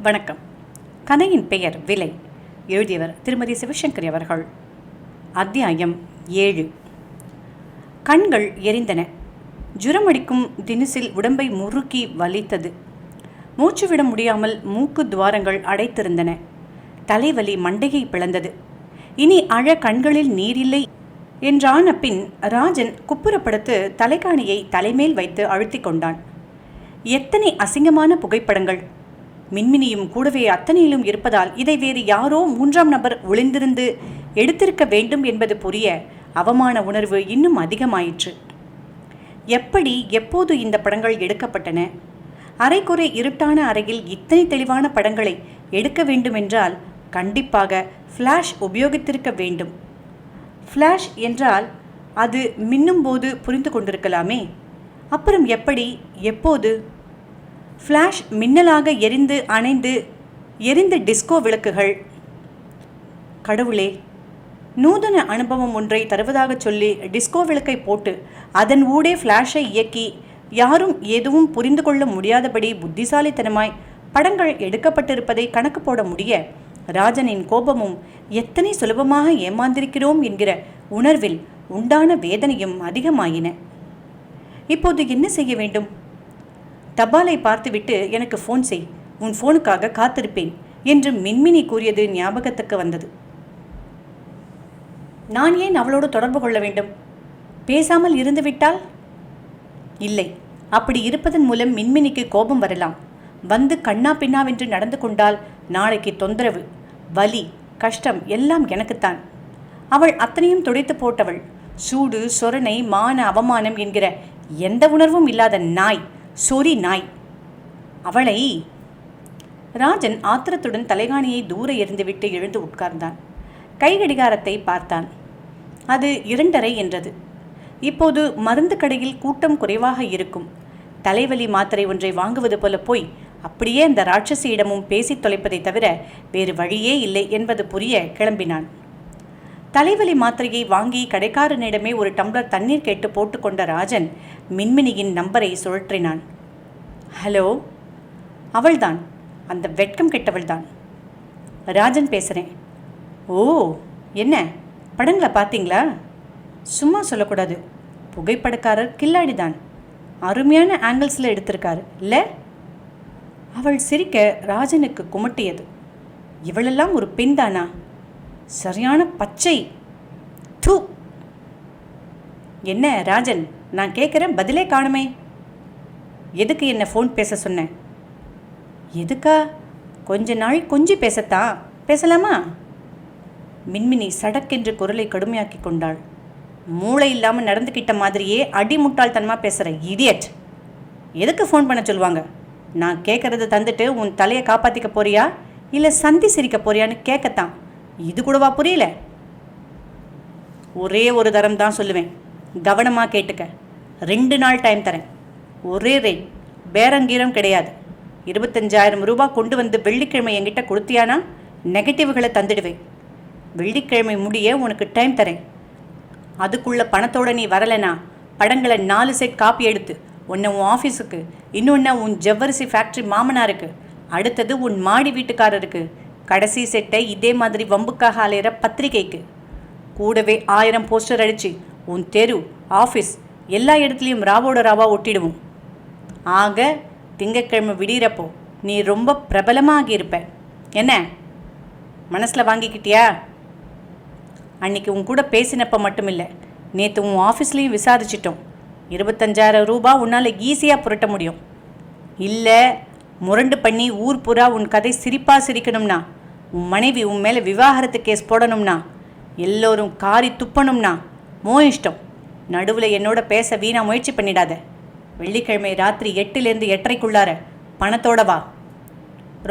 வணக்கம். கதையின் பெயர் விலை. எழுதியவர் திருமதி சிவசங்கரி அவர்கள். அத்தியாயம் 7. கண்கள் எரிந்தன. ஜுரமடிக்கும் தினுசில் உடம்பை முறுக்கி வலித்தது. மூச்சுவிட முடியாமல் மூக்கு துவாரங்கள் அடைத்திருந்தன. தலைவலி மண்டையை பிளந்தது. இனி அழ கண்களில் நீரில்லை என்றான பின் ராஜன் குப்புறப்படுத்து தலைகாணியை தலைமேல் வைத்து அழுத்தி கொண்டான். எத்தனை அசிங்கமான புகைப்படங்கள்! மின்மினியும் கூடவே அத்தனையிலும் இருப்பதால் இதை வேறு யாரோ மூன்றாம் நபர் ஒளிந்திருந்து எடுத்திருக்க வேண்டும் என்பது புரிய அவமான உணர்வு இன்னும் அதிகமாயிற்று. எப்படி எப்போது இந்த படங்கள் எடுக்கப்பட்டன? அரைக்குறை இருட்டான அறையில் இத்தனை தெளிவான படங்களை எடுக்க வேண்டுமென்றால் கண்டிப்பாக ஃப்ளாஷ் உபயோகித்திருக்க வேண்டும். ஃப்ளாஷ் என்றால் அது மின்னும் போது புரிந்து கொண்டிருக்கலாமே. அப்புறம் எப்படி எப்போது? ஃப்ளாஷ் மின்னலாக எரிந்து அணைந்து எரிந்த டிஸ்கோ விளக்குகள். கடவுளே, நூதன அனுபவம் ஒன்றை தருவதாக சொல்லி டிஸ்கோ விளக்கை போட்டு அதன் ஊடே ஃப்ளாஷை இயக்கி யாரும் எதுவும் புரிந்து கொள்ள முடியாதபடி புத்திசாலித்தனமாய் படங்கள் எடுக்கப்பட்டிருப்பதை கணக்கு போட முடிய ராஜனின் கோபமும் எத்தனை சுலபமாக ஏமாந்திருக்கிறோம் என்கிற உணர்வில் உண்டான வேதனையும் அதிகமாயின. இப்போது என்ன செய்ய வேண்டும்? தபாலை பார்த்துவிட்டு எனக்கு ஃபோன் செய், உன் ஃபோனுக்காக காத்திருப்பேன் என்று மின்மினி கூறியது ஞாபகத்துக்கு வந்தது. நான் ஏன் அவளோடு தொடர்பு கொள்ள வேண்டும்? பேசாமல் இருந்துவிட்டால்? இல்லை, அப்படி இருப்பதன் மூலம் மின்மினிக்கு கோபம் வரலாம். வந்து கண்ணா பின்னாவென்று நடந்து கொண்டால் நாளைக்கு தொந்தரவு, வலி, கஷ்டம் எல்லாம் எனக்குத்தான். அவள் அத்தனையும் துடைத்து போட்டவள். சூடு, சொரணை, மான அவமானம் என்கிற எந்த உணர்வும் இல்லாத நாய், சொறி நாய். அவளை... ராஜன் ஆத்திரத்துடன் தலைகாணியை தூர எறிந்துவிட்டு எழுந்து உட்கார்ந்தான். கை கடிகாரத்தை பார்த்தான். அது 2:30 என்றது. இப்போது மருந்து கடையில் கூட்டம் குறைவாக இருக்கும். தலைவலி மாத்திரை ஒன்றை வாங்குவது போல போய் அப்படியே அந்த ராட்சசியிடமும் பேசி தொலைப்பதை தவிர வேறு வழியே இல்லை என்பது புரிய கிளம்பினான். தலைவலி மாத்திரையை வாங்கி கடைக்காரனிடமே ஒரு டம்ளர் தண்ணீர் கேட்டு போட்டுக்கொண்ட ராஜன் மின்மினியின் நம்பரை சுழற்றினான். ஹலோ. அவள்தான், அந்த வெட்கம் கெட்டவள்தான். ராஜன் பேசுகிறேன். ஓ, என்ன படங்களை பார்த்தீங்களா? சும்மா சொல்லக்கூடாது. புகைப்படக்காரர் கில்லாடிதான். அருமையான ஆங்கிள்ஸில் எடுத்திருக்காரு இல்லை? அவள் சிரிக்க ராஜனுக்கு குமட்டியது. இவளெல்லாம் ஒரு பெண் தானா? சரியான பச்சை. தூ. என்ன ராஜன், நான் கேட்குறேன், பதிலே காணுமே. எதுக்கு என்ன ஃபோன் பேச சொன்னேன்? எதுக்கா? கொஞ்ச நாள் கொஞ்சி பேசத்தான். பேசலாமா? மின்மினி சடக்கென்று குரலை கடுமையாக்கி கொண்டாள். மூளை இல்லாமல் நடந்துக்கிட்ட மாதிரியே அடிமுட்டாள்தனமாக பேசுகிற இடியட். எதுக்கு ஃபோன் பண்ண சொல்லுவாங்க? நான் கேட்குறத தந்துட்டு உன் தலையை காப்பாற்றிக்க போறியா இல்லை சந்தி சிரிக்க போறியான்னு கேட்கத்தான். இது கூடவா புரியல? ஒரே ஒரு தரம் தான் சொல்லுவேன், கவனமாக கேட்டுக்க. 2 நாள் டைம் தரேன். ஒரே ரேட், பேரங்கீரம் கிடையாது. 25,000 ரூபாய் கொண்டு வந்து வெள்ளிக்கிழமை என்கிட்ட கொடுத்தியானா நெகட்டிவ்களை தந்துடுவேன். வெள்ளிக்கிழமை முடிய உனக்கு டைம் தரேன். அதுக்குள்ள பணத்தோடு நீ வரலைனா படங்களை 4 செட் காப்பி எடுத்து ஒன்று உன் ஆஃபீஸுக்கு, இன்னொன்று உன் ஜவ்வரிசி ஃபேக்ட்ரி மாமனாருக்கு, அடுத்தது உன் மாடி வீட்டுக்காரருக்கு, கடைசி செட்டை இதே மாதிரி வம்புக்காக அலையிற பத்திரிகைக்கு, கூடவே 1000 போஸ்டர் அடித்து உன் தெரு, ஆஃபீஸ் எல்லா இடத்துலையும் ராவோட ராவா ஒட்டிடுவோம். ஆக திங்கட்கிழமை விடிகிறப்போ நீ ரொம்ப பிரபலமாகி இருப்ப. என்ன மனசில் வாங்கிக்கிட்டியா? அன்றைக்கி உன் கூட பேசினப்போ மட்டும் இல்லை, நேற்று உன் ஆஃபீஸ்லேயும் விசாரிச்சிட்டோம். 25,000 ரூபாய் உன்னால் ஈஸியாக புரட்ட முடியும். இல்லை முரண்டு பண்ணி ஊர் புறா உன் கதை சிரிப்பாக சிரிக்கணும்னா, உன் மனைவி உன் மேலே விவாகரத்து கேஸ் போடணும்னா, எல்லோரும் காரி துப்பணும்னா மோ இஷ்டம். நடுவில் என்னோட பேச வீணா முயற்சி பண்ணிடாத. வெள்ளிக்கிழமை ராத்திரி 8லேருந்து 8:30 பணத்தோட வா.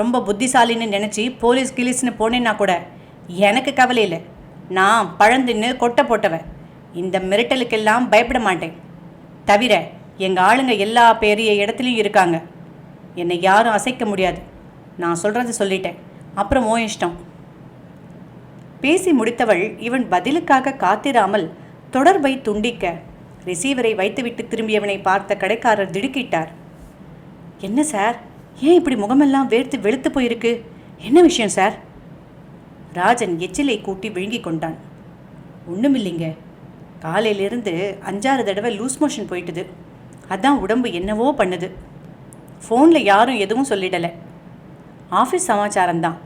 ரொம்ப புத்திசாலின்னு நினச்சி போலீஸ் கிலீஸ்னு போனேன்னா கூட எனக்கு கவலை இல்லை. நான் பழந்தின்னு கொட்டை போட்டவன். இந்த மிரட்டலுக்கெல்லாம் பயப்பட மாட்டேன். தவிர எங்கள் ஆளுங்க எல்லா பெரிய இடத்துலையும் இருக்காங்க. என்னை யாரும் அசைக்க முடியாது. நான் சொல்கிறது சொல்லிட்டேன், அப்புறம் ஓ இஷ்டம். பேசி முடித்தவள் இவன் பதிலுக்காக காத்திராமல் தொடர்பை துண்டிக்க ரிசீவரை வைத்துவிட்டு திரும்பியவனை பார்த்த கடைக்காரர் திடுக்கிட்டார். என்ன சார், ஏன் இப்படி முகமெல்லாம் வேர்த்து வெளுத்து போயிருக்கு? என்ன விஷயம் சார்? ராஜன் எச்சிலை கூட்டி விழுங்கி கொண்டான். ஒன்றுமில்லைங்க, காலையிலிருந்து 5-6 தடவை லூஸ் மோஷன் போயிட்டுது. அதான் உடம்பு என்னவோ பண்ணுது. ஃபோனில் யாரும் எதுவும் சொல்லிடலை. ஆஃபீஸ் சமாச்சாரம்தான்.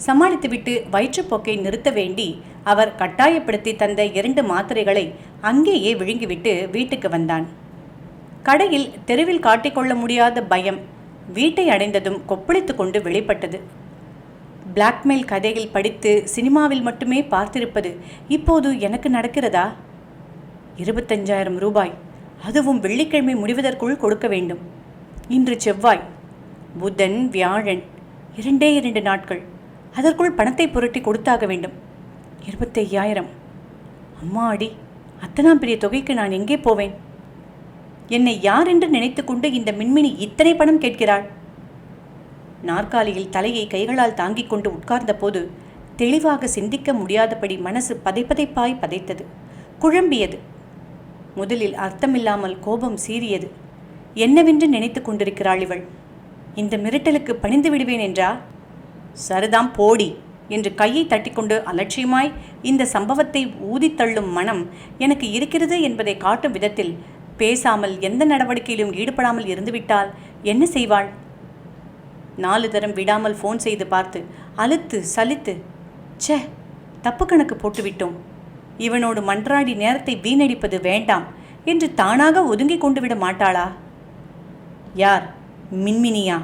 சமாளித்துவிட்டு வயிற்றுப்போக்கை நிறுத்த வேண்டி அவர் கட்டாயப்படுத்தி தந்த 2 மாத்திரைகளை அங்கேயே விழுங்கிவிட்டு வீட்டுக்கு வந்தான். கடையில் தெருவில் காட்டிக்கொள்ள முடியாத பயம் வீட்டை அடைந்ததும் கொப்பளித்து கொண்டு வெளிப்பட்டது. பிளாக்மெயில் கதையில் படித்து சினிமாவில் மட்டுமே பார்த்திருப்பது இப்போது எனக்கு நடக்கிறதா? 25,000 ரூபாய், அதுவும் வெள்ளிக்கிழமை முடிவதற்குள் கொடுக்க வேண்டும். இன்று செவ்வாய், புதன், வியாழன், 2 நாட்கள். அதற்குள் பணத்தை புரட்டி கொடுத்தாக வேண்டும். 25,000. அம்மாடி, அத்தனாம் பெரிய தொகைக்கு நான் எங்கே போவேன்? என்னை யார் என்று நினைத்து கொண்டு இந்த மின்மினி இத்தனை பணம் கேட்கிறாள்? நாற்காலியில் தலையை கைகளால் தாங்கிக் கொண்டு உட்கார்ந்த போது தெளிவாக சிந்திக்க முடியாதபடி மனசு பதைப்பதைப்பாய் பதைத்தது, குழம்பியது. முதலில் அர்த்தமில்லாமல் கோபம் சீறியது. என்னவென்று நினைத்து கொண்டிருக்கிறாள் இவள்? இந்த மிரட்டலுக்கு பணிந்து விடுவேன் என்றா? சரிதாம் போடி என்று கையை தட்டிக்கொண்டு அலட்சியமாய் இந்த சம்பவத்தை ஊதித்தள்ளும் மனம் எனக்கு இருக்கிறது என்பதை காட்டும் விதத்தில் பேசாமல் எந்த நடவடிக்கையிலும் ஈடுபடாமல் இருந்துவிட்டால் என்ன செய்வாள்? 4 தரம் விடாமல் ஃபோன் செய்து பார்த்து அலுத்து சலித்து, ச்சே, தப்பு கணக்கு போட்டுவிட்டோம், இவனோடு மன்றாடி நேரத்தை வீணடிப்பது வேண்டாம் என்று தானாக ஒதுங்கி கொண்டு விட மாட்டாளா? யார்? மின்மினியா?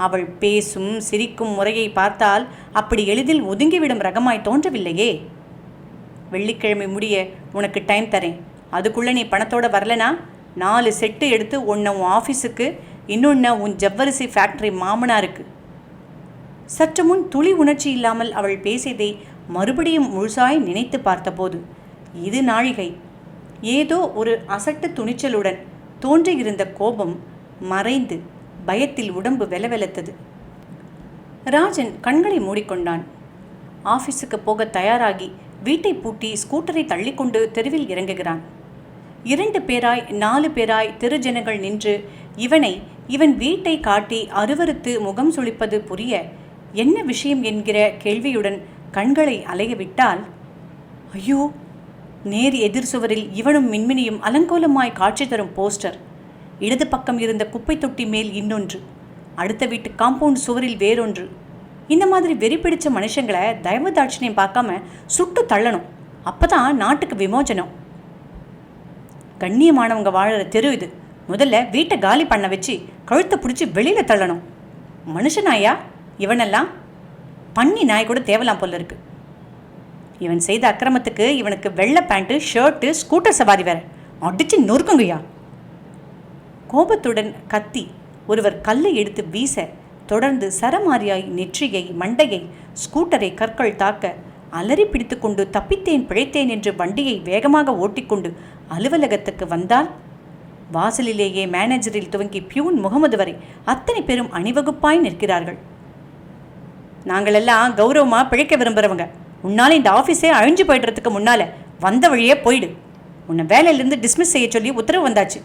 அவள் பேசும் சிரிக்கும் முறையை பார்த்தால் அப்படி எளிதில் ஒதுங்கிவிடும் ரகமாய் தோன்றவில்லையே. வெள்ளிக்கிழமை முடிய உனக்கு டைம் தரேன். அதுக்குள்ளே நீ பணத்தோடு வரலனா 4 செட்டு எடுத்து ஒன்று உன் ஆஃபீஸுக்கு, இன்னொன்று உன் ஜவ்வரிசி ஃபேக்டரி மாமனாருக்கு. சற்று முன் துளி உணர்ச்சி இல்லாமல் அவள் பேசியதை மறுபடியும் முழுசாய் நினைத்து பார்த்தபோது இது நாழிகை. ஏதோ ஒரு அசட்டு துணிச்சலுடன் தோன்றியிருந்த கோபம் மறைந்து பயத்தில் உடம்பு வெலவெலத்தது. ராஜன் கண்களை மூடிக்கொண்டான். ஆஃபீஸுக்கு போக தயாராகி வீட்டை பூட்டி ஸ்கூட்டரை தள்ளிக்கொண்டு தெருவில் இறங்குகிறான். 2 பேராய் 4 பேராய் தெரு ஜனங்கள் நின்று இவன் வீட்டை காட்டி அருவருத்து முகம் சுளிப்பது புரிய என்ன விஷயம் என்கிற கேள்வியுடன் கண்களை அலையவிட்டால், ஐயோ, நேர் எதிர் சுவரில் இவனும் மின்மினியும் அலங்கோலமாய் காட்சி தரும் போஸ்டர். இடது பக்கம் இருந்த குப்பை தொட்டி மேல் இன்னொன்று, அடுத்த வீட்டு காம்பவுண்ட் சுவரில் வேறொன்று. இந்த மாதிரி வெறி பிடிச்ச மனுஷங்களை தயவு தாட்சியம் பார்க்காம சுட்டு தள்ளணும். அப்பதான் நாட்டுக்கு விமோச்சனம். கண்ணியமானவங்க வாழற தெரு இது. முதல்ல வீட்டை காலி பண்ண வச்சு கழுத்தை பிடிச்சி வெளியில் தள்ளணும். மனுஷனாயா இவனெல்லாம்? பன்னி நாய் கூட தேவலாம் போல இருக்கு. இவன் செய்த அக்கிரமத்துக்கு இவனுக்கு வெள்ளை பேண்ட்டு, ஷர்ட்டு, ஸ்கூட்டர் சவாரி வேற. அடிச்சு நொறுக்குங்கய்யா. கோபத்துடன் கத்தி ஒருவர் கல்லை எடுத்து வீச தொடர்ந்து சரமாரியாய் நெற்றியை, மண்டையை, ஸ்கூட்டரை கற்கள் தாக்க அலறி பிடித்து கொண்டு தப்பித்தேன் பிழைத்தேன் என்று வண்டியை வேகமாக ஓட்டிக்கொண்டு அலுவலகத்துக்கு வந்தால் வாசலிலேயே மேனேஜரில் துவங்கி பியூன் முகமது வரை அத்தனை பேரும் அணிவகுப்பாய் நிற்கிறார்கள். நாங்களெல்லாம் கௌரவமாக பிழைக்க விரும்புகிறவங்க. உன்னால் இந்த ஆஃபீஸே அழிஞ்சு போய்டுறதுக்கு முன்னால் வந்த வழியே போயிடு. உன்னை வேலையிலிருந்து டிஸ்மிஸ் செய்ய சொல்லி உத்தரவு வந்தாச்சு.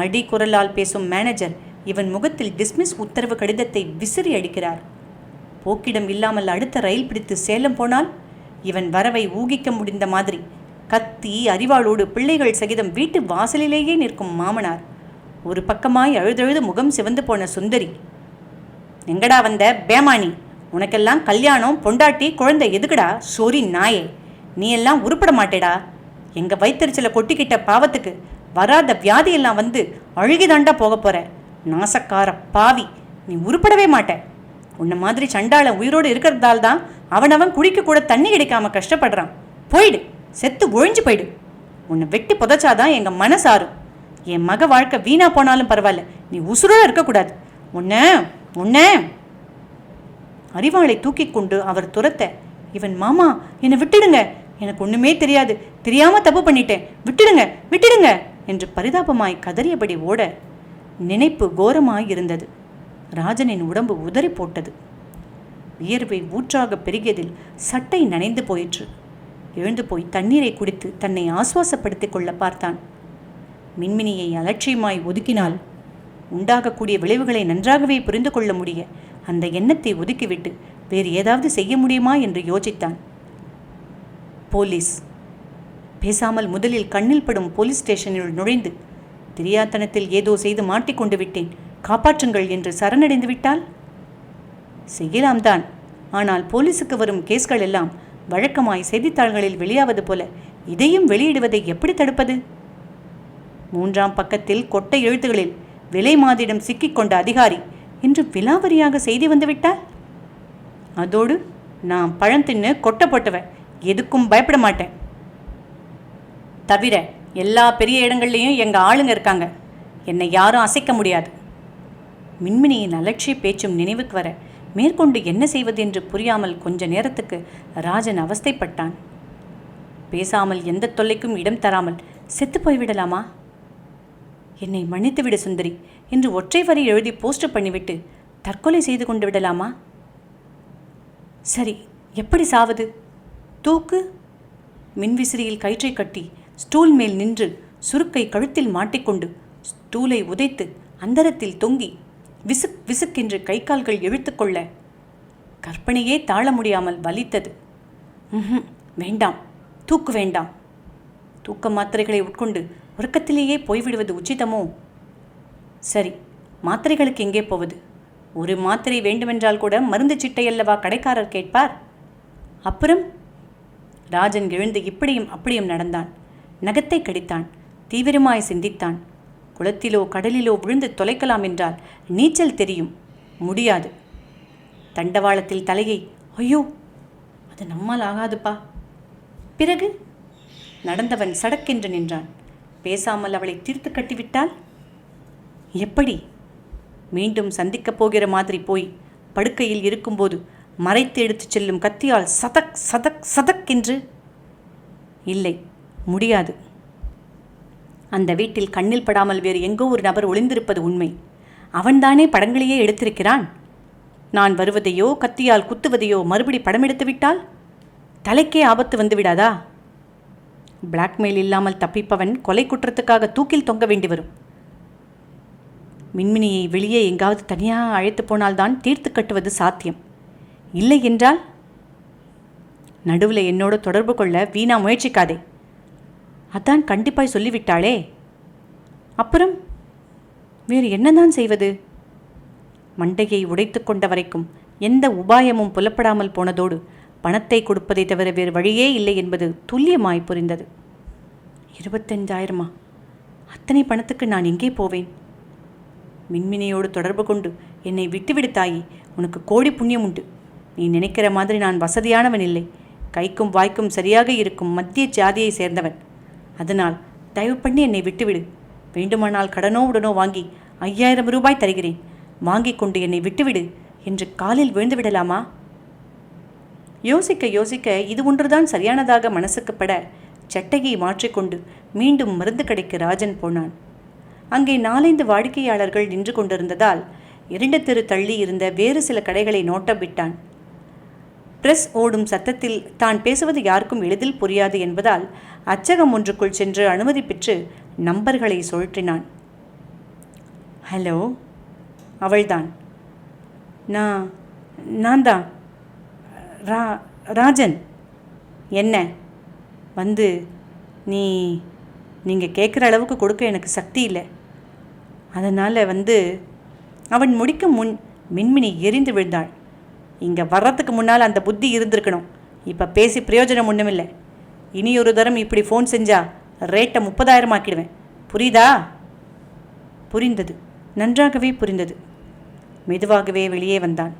அடி குரலால் பேசும் மேனேஜர் இவன் முகத்தில் டிஸ்மிஸ் உத்தரவு கடிதத்தை விசிறி அடிக்கிறார். போக்கிடம் இல்லாமல் அடுத்த ரயில் பிடித்து சேலம் போனால் இவன் வரவை ஊகிக்க முடிந்த மாதிரி கத்தி அறிவாளோடு பிள்ளைகள் சகிதம் வீட்டு வாசலிலேயே நிற்கும் மாமனார். ஒரு பக்கமாய் அழுதழுது முகம் சிவந்து போன சுந்தரி. எங்கடா வந்த பேமானி? உனக்கெல்லாம் கல்யாணம், பொண்டாட்டி, குழந்தை எதுக்குடா? சோரி நாயே, நீ எல்லாம் உருப்பட மாட்டேடா. எங்கள் வயிற்றுச்சலை கொட்டிக்கிட்ட பாவத்துக்கு வராத வியாதியெல்லாம் வந்து அழுகிதாண்டா போக போகிற. நாசக்கார பாவி, நீ உருப்படவே மாட்ட. உன்னை மாதிரி சண்டாளன் உயிரோடு இருக்கிறதால் தான் அவனவன் குடிக்க கூட தண்ணி கிடைக்காம கஷ்டப்படுறான். போயிடு, செத்து ஒழிஞ்சு போயிடு. உன்னை வெட்டி புதைச்சாதான் எங்கள் மனசாரும். என் மக வாழ்க்கை வீணா போனாலும் பரவாயில்ல, நீ உசுரோடு இருக்கக்கூடாது. உன்ன அறிவாளை தூக்கி கொண்டு அவர் துரத்த, இவன் மாமா என்னை விட்டுடுங்க, எனக்கு ஒன்றுமே தெரியாது, தெரியாமல் தப்பு பண்ணிட்டேன், விட்டுடுங்க என்று பரிதாபமாய் கதறியபடி ஓட நினைப்பு கோரமாய் இருந்தது. ராஜனின் உடம்பு உதறி போட்டது. வியர்வை ஊற்றாக பெருகியதில் சட்டை நனைந்து போயிற்று. எழுந்து போய் தண்ணீரை குடித்து தன்னை ஆசுவாசப்படுத்திக் கொள்ள பார்த்தான். மின்மினியை அலட்சியமாய் ஒதுக்கினால் உண்டாகக்கூடிய விளைவுகளை நன்றாகவே புரிந்து கொள்ள முடிய அந்த எண்ணத்தை ஒதுக்கிவிட்டு வேறு ஏதாவது செய்ய முடியுமா என்று யோசித்தான். போலீஸ். பேசாமல் முதலில் கண்ணில் படும் போலீஸ் ஸ்டேஷனில் நுழைந்து தெரியாத்தனத்தில் ஏதோ செய்து மாட்டிக்கொண்டு விட்டேன், காப்பாற்றுங்கள் என்று சரணடைந்து விட்டால்? செய்யலாம்தான். ஆனால் போலீஸுக்கு வரும் கேஸ்கள் எல்லாம் வழக்கமாய் செய்தித்தாள்களில் வெளியாவது போல இதையும் வெளியிடுவதை எப்படி தடுப்பது? 3ஆம் பக்கத்தில் கொட்டை எழுத்துகளில் விலை மாதிடம் சிக்கிக்கொண்ட அதிகாரி என்று விலாவரியாக செய்தி வந்துவிட்டால்? அதோடு நான் பழந்தின்னு கொட்டை போட்டவன், எதுக்கும் பயப்பட மாட்டேன். தவிர எல்லா பெரிய இடங்கள்லையும் எங்கள் ஆளுங்க இருக்காங்க, என்னை யாரும் அசைக்க முடியாது. மின்மினியின் அலட்சிய பேச்சும் நினைவுக்கு வர மேற்கொண்டு என்ன செய்வது என்று புரியாமல் கொஞ்ச நேரத்துக்கு ராஜன் அவஸ்தைப்பட்டான். பேசாமல் எந்த தொல்லைக்கும் இடம் தராமல் செத்து போய்விடலாமா? என்னை மன்னித்துவிடு சுந்தரி என்று ஒற்றை வரி எழுதி போஸ்டர் பண்ணிவிட்டு தற்கொலை செய்து கொண்டு விடலாமா? சரி, எப்படி சாவது? தூக்கு. மின்விசிறியில் கயிற்றை கட்டி ஸ்டூல் மேல் நின்று சுருக்கை கழுத்தில் மாட்டிக்கொண்டு ஸ்டூலை உதைத்து அந்தரத்தில் தொங்கி விசுக் விசுக்கென்று கை கால்கள் இழுத்துக்கொள்ள கற்பனையே தாழ முடியாமல் வலித்தது. வேண்டாம், தூக்கு வேண்டாம். தூக்க மாத்திரைகளை உட்கொண்டு உறக்கத்திலேயே போய்விடுவது உச்சிதமோ? சரி, மாத்திரைகளுக்கு எங்கே போவது? ஒரு மாத்திரை வேண்டுமென்றால் கூட மருந்து சிட்டையல்லவா கடைக்காரர் கேட்பார். அப்புறம் ராஜன் எழுந்து இப்படியும் அப்படியும் நடந்தான். நகத்தை கடித்தான். தீவிரமாய் சிந்தித்தான். குளத்திலோ கடலிலோ விழுந்து தொலைக்கலாம் என்றால் நீச்சல் தெரியும், முடியாது. தண்டவாளத்தில் தலையை, ஐயோ அது நம்மால் ஆகாதுப்பா. பிறகு நடந்தவன் சடக்கென்று நின்றான். பேசாமல் அவளை தீர்த்து கட்டிவிட்டால் எப்படி? மீண்டும் சந்திக்கப் போகிற மாதிரி போய் படுக்கையில் இருக்கும்போது மறைத்து எடுத்துச் செல்லும் கத்தியால் சதக் சதக் சதக் என்று? இல்லை, முடியாது. அந்த வீட்டில் கண்ணில் படாமல் வேறு எங்கோ ஒரு நபர் ஒளிந்திருப்பது உண்மை. அவன்தானே படங்களையே எடுத்திருக்கிறான். நான் வருவதையோ கத்தியால் குத்துவதையோ மறுபடி படம் எடுத்து விட்டால் தலைக்கே ஆபத்து வந்து விடாதா? பிளாக்மெயில் இல்லாமல் தப்பிப்பவன் கொலை குற்றத்துக்காக தூக்கில் தொங்க வேண்டி வரும். மின்மினியை வெளியே எங்காவது தனியாக அழைத்து போனால்தான் தீர்த்து கட்டுவது சாத்தியம். இல்லை என்றால் நடுவில் என்னோடு தொடர்பு கொள்ள வீணா முயற்சிக்காதே. அதான் கண்டிப்பாய் சொல்லிவிட்டாளே. அப்புறம் வேறு என்னதான் செய்வது? மண்டையை உடைத்து கொண்ட வரைக்கும் எந்த உபாயமும் புலப்படாமல் போனதோடு பணத்தை கொடுப்பதை தவிர வேறு வழியே இல்லை என்பது துல்லியமாய் புரிந்தது. 25,000? அத்தனை பணத்துக்கு நான் எங்கே போவேன்? மின்மினியோடு தொடர்பு கொண்டு என்னை விட்டுவிடு தாயி, உனக்கு கோடி புண்ணியம் உண்டு. நீ நினைக்கிற மாதிரி நான் வசதியானவன் இல்லை. கைக்கும் வாய்க்கும் சரியாக இருக்கும் மத்திய ஜாதியை சேர்ந்தவன். அதனால் தயவு பண்ணி என்னை விட்டுவிடு. வேண்டுமானால் கடனோ உடனோ வாங்கி 5,000 ரூபாய் தருகிறேன். வாங்கி கொண்டு என்னை விட்டுவிடு என்று காலில் விழுந்து விடலாமா? யோசிக்க யோசிக்க இது ஒன்றுதான் சரியானதாக மனசுக்கு பட சட்டையை மாற்றிக்கொண்டு மீண்டும் மருந்து கடைக்கு ராஜன் போனான். அங்கே 4-5 வாடிக்கையாளர்கள் நின்று கொண்டிருந்ததால் 2 தெரு தள்ளி இருந்த வேறு சில கடைகளை நோட்டம் விட்டான். பிரஸ் ஓடும் சத்தத்தில் தான் பேசுவது யாருக்கும் எளிதில் புரியாது என்பதால் அச்சகம் ஒன்றுக்குள் சென்று அனுமதி பெற்று நம்பர்களை சுழற்றினான். ஹலோ, அவள்தான். நான் தான் ராஜன். என்ன வந்து நீங்கள் கேட்குற அளவுக்கு கொடுக்க எனக்கு சக்தி இல்லை. அதனால் அவன் முடிக்கும் முன் மின்மினி எரிந்து விழுந்தாள். இங்கே வர்றதுக்கு முன்னால் அந்த புத்தி இருந்திருக்கணும். இப்போ பேசி பிரயோஜனம் ஒன்றுமில்லை. இனியொரு தரம் இப்படி ஃபோன் செஞ்சா ரேட்டை 30,000 ஆக்கிடுவேன். புரியுதா? புரிந்தது, நன்றாகவே புரிந்தது. மெதுவாகவே வெளியே வந்தான்.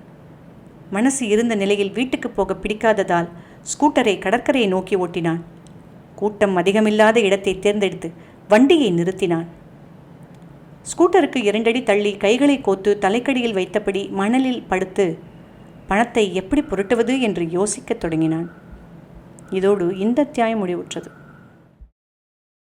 மனசு இருந்த நிலையில் வீட்டுக்கு போக பிடிக்காததால் ஸ்கூட்டரை கடற்கரையை நோக்கி ஓட்டினான். கூட்டம் அதிகமில்லாத இடத்தை தேர்ந்தெடுத்து வண்டியை நிறுத்தினான். ஸ்கூட்டருக்கு 2 அடி தள்ளி கைகளை கோத்து தலைக்கடியில் வைத்தபடி மணலில் படுத்து பணத்தை எப்படி புரட்டுவது என்று யோசிக்கத் தொடங்கினான். இதோடு இந்த அத்தியாயம் முடிவுற்றது.